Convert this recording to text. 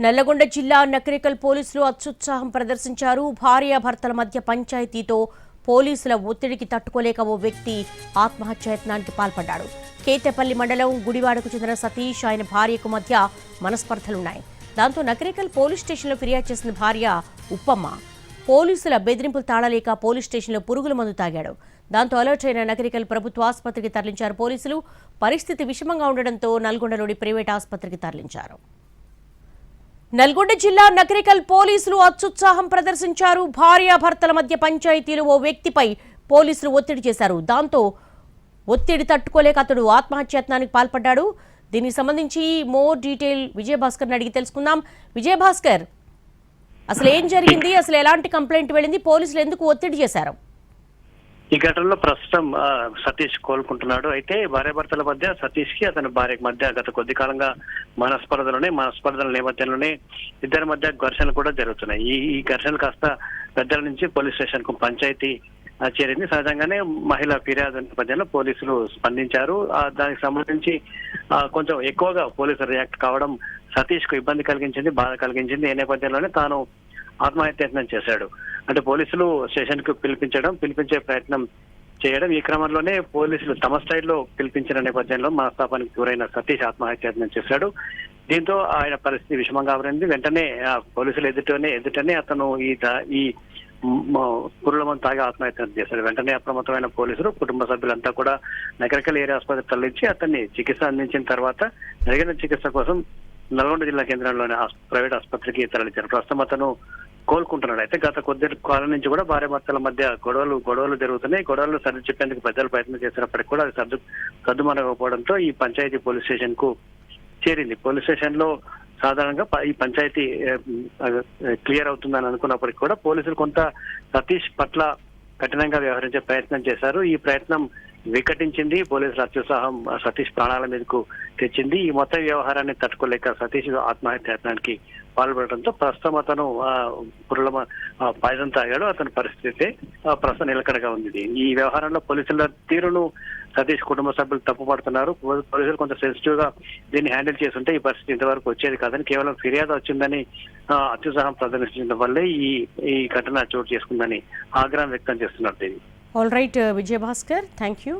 నల్లగొండ జిల్లా నకరికల్ పోలీసులు అత్యుత్సాహం ప్రదర్శించారు. భార్యాభర్తల మధ్య పంచాయతీతో పోలీసుల ఒత్తిడికి తట్టుకోలేక ఓ వ్యక్తి ఆత్మహత్యాయత్నానికి పాల్పడ్డాడు. కేతేపల్లి మండలం గుడివాడకు చెందిన సతీష్ ఆయన భార్యకు మధ్య మనస్పర్ధలున్నాయి. దాంతో నకరికల్ పోలీస్ స్టేషన్లో ఫిర్యాదు చేసిన భార్య ఉప్పమ్మ పోలీసుల బెదిరింపులు తాళలేక పోలీస్ స్టేషన్లో పురుగుల మందు తాగాడు. దాంతో అలర్ట్ అయిన నకరికల్ ప్రభుత్వ ఆసుపత్రికి తరలించారు పోలీసులు. పరిస్థితి విషమంగా ఉండడంతో నల్గొండలోని ప్రైవేట్ ఆసుపత్రికి తరలించారు. నల్గొండ జిల్లా నకరికల్ పోలీసులు అత్యుత్సాహం ప్రదర్శించారు. భార్యాభర్తల మధ్య పంచాయతీలో ఓ వ్యక్తిపై పోలీసులు ఒత్తిడి చేశారు. దాంతో ఒత్తిడి తట్టుకోలేక అతడు ఆత్మహత్యాయత్నానికి పాల్పడ్డాడు. దీనికి సంబంధించి మోర్ డీటెయిల్ విజయభాస్కర్ అడిగి తెలుసుకుందాం. విజయభాస్కర్, అసలు ఏం జరిగింది, అసలు ఎలాంటి కంప్లైంట్ వెళ్ళింది, పోలీసులు ఎందుకు ఒత్తిడి చేశారు? ఈ ఘటనలో ప్రస్తుతం సతీష్ కోలుకుంటున్నాడు. అయితే భార్యాభర్తల మధ్య సతీష్ కి అతని భార్యకి మధ్య గత కొద్ది కాలంగా మనస్పర్ధల నేపథ్యంలోనే ఇద్దరి మధ్య ఘర్షణలు కూడా జరుగుతున్నాయి. ఈ ఘర్షణలు కాస్త పెద్దల నుంచి పోలీస్ స్టేషన్ కు పంచాయతీ చేరింది. సహజంగానే మహిళా ఫిర్యాదు నేపథ్యంలో పోలీసులు స్పందించారు. దానికి సంబంధించి కొంచెం ఎక్కువగా పోలీసులు రియాక్ట్ కావడం సతీష్ కు ఇబ్బంది కలిగించింది, బాధ కలిగించింది. ఈ నేపథ్యంలోనే తాను ఆత్మహత్యయత్నం చేశాడు. అంటే పోలీసులు స్టేషన్ కు పిలిపించే ప్రయత్నం చేయడం, ఈ క్రమంలోనే పోలీసులు తమ స్థాయిలో పిలిపించిన నేపథ్యంలో మనస్తాపానికి గురైన సతీష్ ఆత్మహత్యయత్నం చేశాడు. దీంతో ఆయన పరిస్థితి విషమంగా మారింది. వెంటనే పోలీసులు ఎదుటనే అతను ఈ పురుగుల తాగి ఆత్మహత్య చేశాడు. వెంటనే అప్రమత్తమైన పోలీసులు కుటుంబ సభ్యులంతా కూడా నకరికల్ ఏరియా ఆసుపత్రికి తరలించి అతన్ని చికిత్స అందించిన తర్వాత జరిగిన చికిత్స కోసం నల్గొండ జిల్లా కేంద్రంలోని ప్రైవేట్ ఆసుపత్రికి తరలించారు. ప్రస్తుతం అతను కోలుకుంటున్నాడు. అయితే గత కొద్ది కాలం నుంచి కూడా భార్యాభర్తల మధ్య గొడవలు జరుగుతున్నాయి. గొడవలు సర్ది చెప్పేందుకు పెద్దలు ప్రయత్నం చేసినప్పటికీ కూడా అది సర్దుమనకపోవడంతో ఈ పంచాయతీ పోలీస్ స్టేషన్ కు చేరింది. పోలీస్ స్టేషన్ లో సాధారణంగా ఈ పంచాయతీ క్లియర్ అవుతుందని అనుకున్నప్పటికీ కూడా పోలీసులు కొంత సతీష్ పట్ల కఠినంగా వ్యవహరించే ప్రయత్నం చేశారు. ఈ ప్రయత్నం వికటించింది. పోలీసుల అత్యుత్సాహం సతీష్ ప్రాణాల మీదకు తెచ్చింది. ఈ మొత్తం వ్యవహారాన్ని తట్టుకోలేక సతీష్ ఆత్మహత్యాయత్నానికి పాల్పడటంతో ప్రస్తుతం అతను పాయిజన్ తాగాడు. అతని పరిస్థితి ప్రస్తుతం నిలకడగా ఉంది. ఈ వ్యవహారంలో పోలీసుల తీరును సతీష్ కుటుంబ సభ్యులు తప్పుపడుతున్నారు. పోలీసులు కొంత సెన్సిటివ్ గా దీన్ని హ్యాండిల్ చేస్తుంటే ఈ పరిస్థితి ఇంతవరకు వచ్చేది కాదని, కేవలం ఫిర్యాదు వచ్చిందని అత్యుత్సాహం ప్రదర్శించడం వల్లే ఈ ఘటన చోటు చేసుకుందని ఆగ్రహం వ్యక్తం చేస్తున్నారు. All right Vijayabhaskar, thank you.